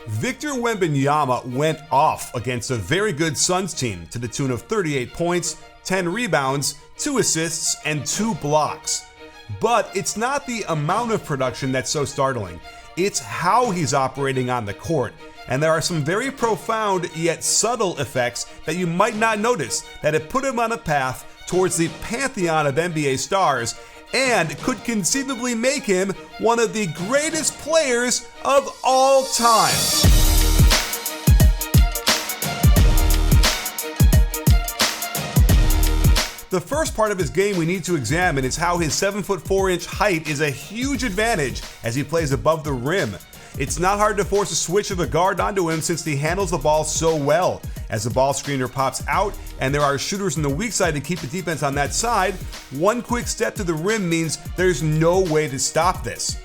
Victor Wembanyama went off against a very good Suns team to the tune of 38 points, 10 rebounds, 2 assists, and 2 blocks. But it's not the amount of production that's so startling, it's how he's operating on the court. And there are some very profound yet subtle effects that you might not notice that have put him on a path towards the pantheon of NBA stars and could conceivably make him one of the greatest players of all time. The first part of his game we need to examine is how his 7'4" height is a huge advantage as he plays above the rim. It's not hard to force a switch of a guard onto him since he handles the ball so well. As the ball screener pops out and there are shooters on the weak side to keep the defense on that side, one quick step to the rim means there's no way to stop this.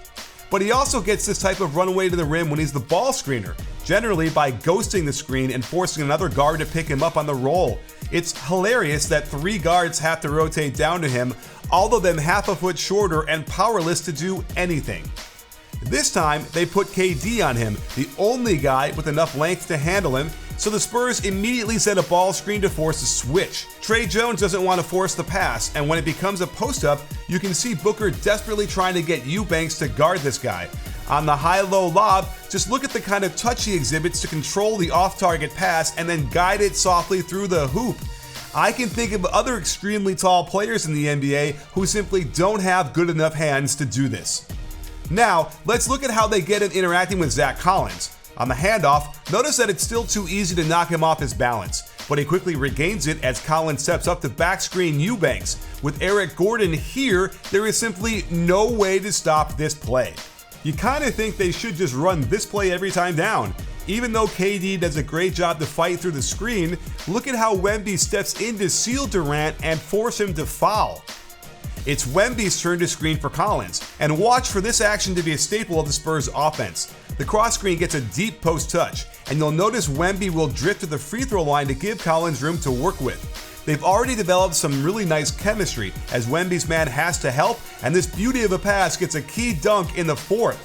But he also gets this type of runaway to the rim when he's the ball screener, generally by ghosting the screen and forcing another guard to pick him up on the roll. It's hilarious that 3 guards have to rotate down to him, all of them half a foot shorter and powerless to do anything. This time, they put KD on him, the only guy with enough length to handle him, so the Spurs immediately set a ball screen to force a switch. Trey Jones doesn't want to force the pass, and when it becomes a post-up, you can see Booker desperately trying to get Eubanks to guard this guy. On the high-low lob, just look at the kind of touch he exhibits to control the off-target pass and then guide it softly through the hoop. I can think of other extremely tall players in the NBA who simply don't have good enough hands to do this. Now, let's look at how they get him interacting with Zach Collins. On the handoff, notice that it's still too easy to knock him off his balance, but he quickly regains it as Collins steps up to backscreen Eubanks. With Eric Gordon here, there is simply no way to stop this play. You kind of think they should just run this play every time down. Even though KD does a great job to fight through the screen, look at how Wemby steps in to seal Durant and force him to foul. It's Wemby's turn to screen for Collins, and watch for this action to be a staple of the Spurs offense. The cross screen gets a deep post touch, and you'll notice Wemby will drift to the free throw line to give Collins room to work with. They've already developed some really nice chemistry as Wemby's man has to help, and this beauty of a pass gets a key dunk in the fourth.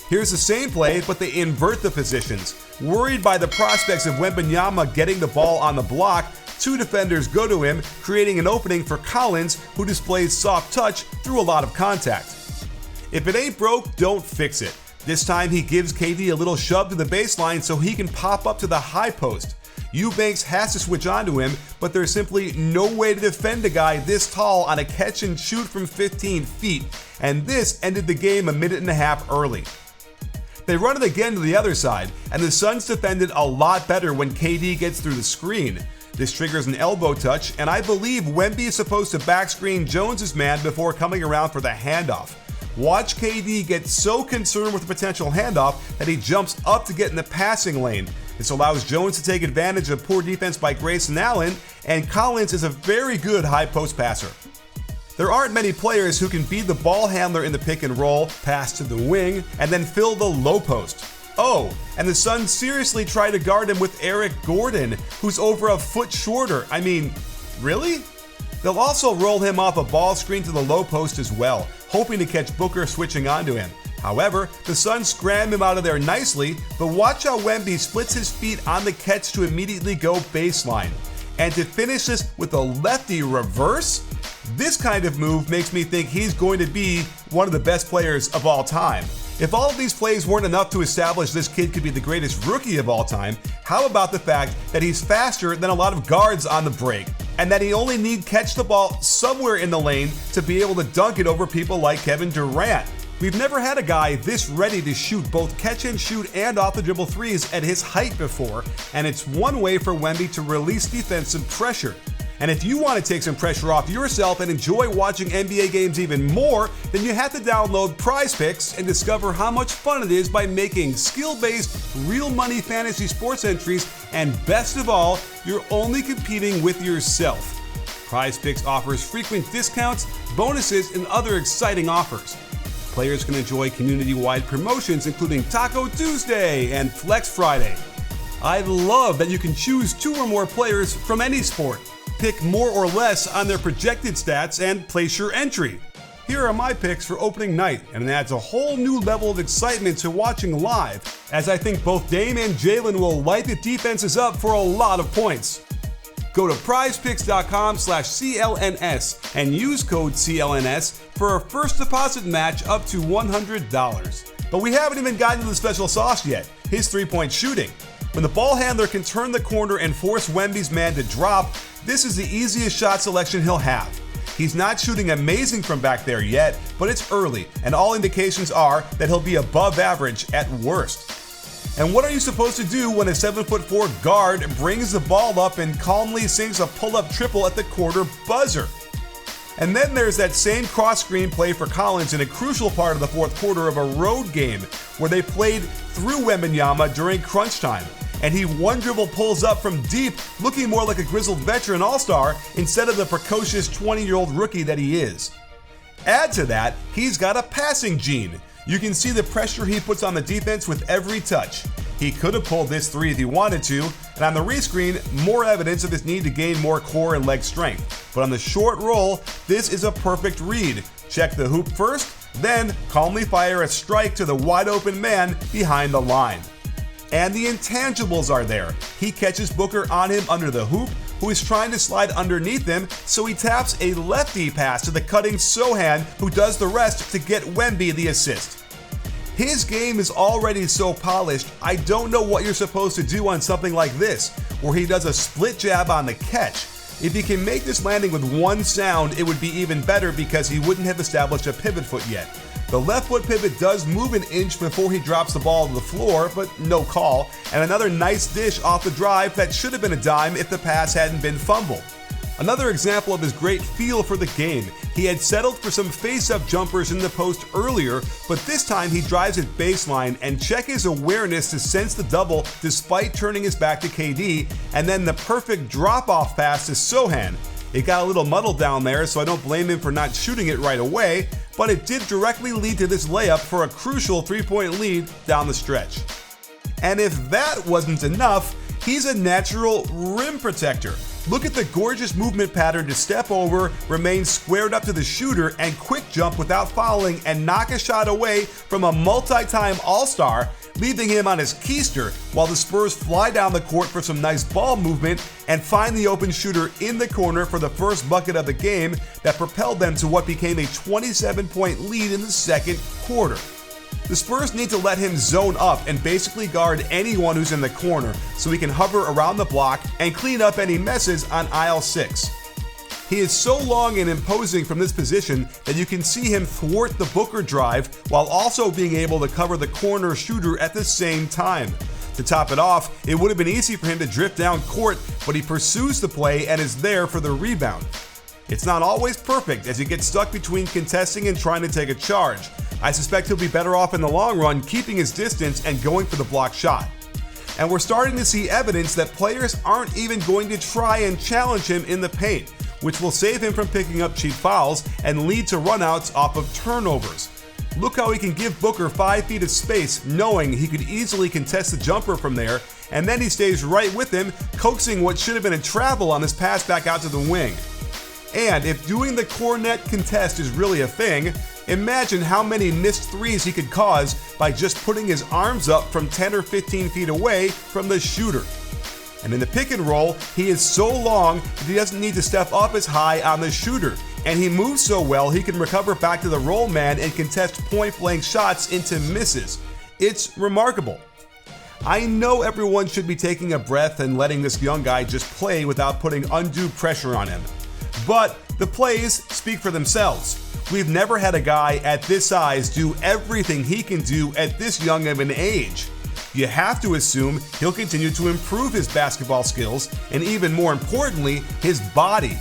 Here's the same play, but they invert the positions. Worried by the prospects of Wembanyama getting the ball on the block, 2 defenders go to him, creating an opening for Collins, who displays soft touch through a lot of contact. If it ain't broke, don't fix it. This time he gives KD a little shove to the baseline so he can pop up to the high post. Eubanks has to switch onto him, but there's simply no way to defend a guy this tall on a catch and shoot from 15 feet, and this ended the game a minute and a half early. They run it again to the other side, and the Suns defended a lot better when KD gets through the screen. This triggers an elbow touch, and I believe Wemby is supposed to backscreen Jones's man before coming around for the handoff. Watch KD get so concerned with the potential handoff that he jumps up to get in the passing lane. This allows Jones to take advantage of poor defense by Grayson Allen, and Collins is a very good high post passer. There aren't many players who can be the ball handler in the pick and roll, pass to the wing, and then fill the low post. Oh, and the Suns seriously try to guard him with Eric Gordon, who's over a foot shorter. I mean, really? They'll also roll him off a ball screen to the low post as well, hoping to catch Booker switching onto him. However, the Suns scram him out of there nicely, but watch how Wemby splits his feet on the catch to immediately go baseline. And to finish this with a lefty reverse? This kind of move makes me think he's going to be one of the best players of all time. If all of these plays weren't enough to establish this kid could be the greatest rookie of all time, how about the fact that he's faster than a lot of guards on the break, and that he only need catch the ball somewhere in the lane to be able to dunk it over people like Kevin Durant. We've never had a guy this ready to shoot both catch and shoot and off the dribble threes at his height before, and it's one way for Wemby to release defensive pressure. And if you want to take some pressure off yourself and enjoy watching NBA games even more, then you have to download Prize Picks and discover how much fun it is by making skill-based, real money fantasy sports entries, and best of all, you're only competing with yourself. Prize Picks offers frequent discounts, bonuses, and other exciting offers. Players can enjoy community-wide promotions including Taco Tuesday and Flex Friday. I love that you can choose 2 or more players from any sport. Pick more or less on their projected stats and place your entry. Here are my picks for opening night, and it adds a whole new level of excitement to watching live, as I think both Dame and Jalen will light the defenses up for a lot of points. Go to prizepicks.com/CLNS and use code CLNS for a first deposit match up to $100. But we haven't even gotten to the special sauce yet, his three-point shooting. When the ball handler can turn the corner and force Wemby's man to drop, this is the easiest shot selection he'll have. He's not shooting amazing from back there yet, but it's early, and all indications are that he'll be above average at worst. And what are you supposed to do when a 7'4" guard brings the ball up and calmly sinks a pull-up triple at the quarter buzzer? And then there's that same cross-screen play for Collins in a crucial part of the fourth quarter of a road game where they played through Wembanyama during crunch time, and he one dribble pulls up from deep, looking more like a grizzled veteran all-star instead of the precocious 20-year-old rookie that he is. Add to that, he's got a passing gene. You can see the pressure he puts on the defense with every touch. He could have pulled this three if he wanted to, and on the rescreen, more evidence of his need to gain more core and leg strength. But on the short roll, this is a perfect read. Check the hoop first, then calmly fire a strike to the wide open man behind the line. And the intangibles are there. He catches Booker on him under the hoop, who is trying to slide underneath him, so he taps a lefty pass to the cutting Sohan, who does the rest to get Wemby the assist. His game is already so polished, I don't know what you're supposed to do on something like this, where he does a split jab on the catch. If he can make this landing with one sound, it would be even better because he wouldn't have established a pivot foot yet. The left foot pivot does move an inch before he drops the ball to the floor, but no call, and another nice dish off the drive that should have been a dime if the pass hadn't been fumbled. Another example of his great feel for the game. He had settled for some face-up jumpers in the post earlier, but this time he drives it baseline, and check his awareness to sense the double despite turning his back to KD, and then the perfect drop-off pass to Sohan. It got a little muddled down there, so I don't blame him for not shooting it right away, but it did directly lead to this layup for a crucial three-point lead down the stretch. And if that wasn't enough, he's a natural rim protector. Look at the gorgeous movement pattern to step over, remain squared up to the shooter, and quick jump without fouling and knock a shot away from a multi-time all-star, leaving him on his keister while the Spurs fly down the court for some nice ball movement and find the open shooter in the corner for the first bucket of the game that propelled them to what became a 27-point lead in the second quarter. The Spurs need to let him zone up and basically guard anyone who's in the corner so he can hover around the block and clean up any messes on aisle 6. He is so long and imposing from this position that you can see him thwart the Booker drive while also being able to cover the corner shooter at the same time. To top it off, it would have been easy for him to drift down court, but he pursues the play and is there for the rebound. It's not always perfect as he gets stuck between contesting and trying to take a charge. I suspect he'll be better off in the long run keeping his distance and going for the block shot. And we're starting to see evidence that players aren't even going to try and challenge him in the paint, which will save him from picking up cheap fouls and lead to runouts off of turnovers. Look how he can give Booker 5 feet of space knowing he could easily contest the jumper from there, and then he stays right with him, coaxing what should have been a travel on his pass back out to the wing. And if doing the cornet contest is really a thing, imagine how many missed threes he could cause by just putting his arms up from 10 or 15 feet away from the shooter. And in the pick and roll, he is so long that he doesn't need to step up as high on the shooter. And he moves so well he can recover back to the roll man and contest point-blank shots into misses. It's remarkable. I know everyone should be taking a breath and letting this young guy just play without putting undue pressure on him. But the plays speak for themselves. We've never had a guy at this size do everything he can do at this young of an age. You have to assume he'll continue to improve his basketball skills and, even more importantly, his body.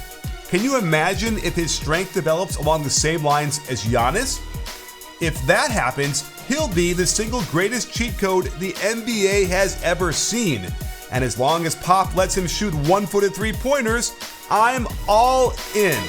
Can you imagine if his strength develops along the same lines as Giannis? If that happens, he'll be the single greatest cheat code the NBA has ever seen. And as long as Pop lets him shoot one-footed three-pointers, I'm all in.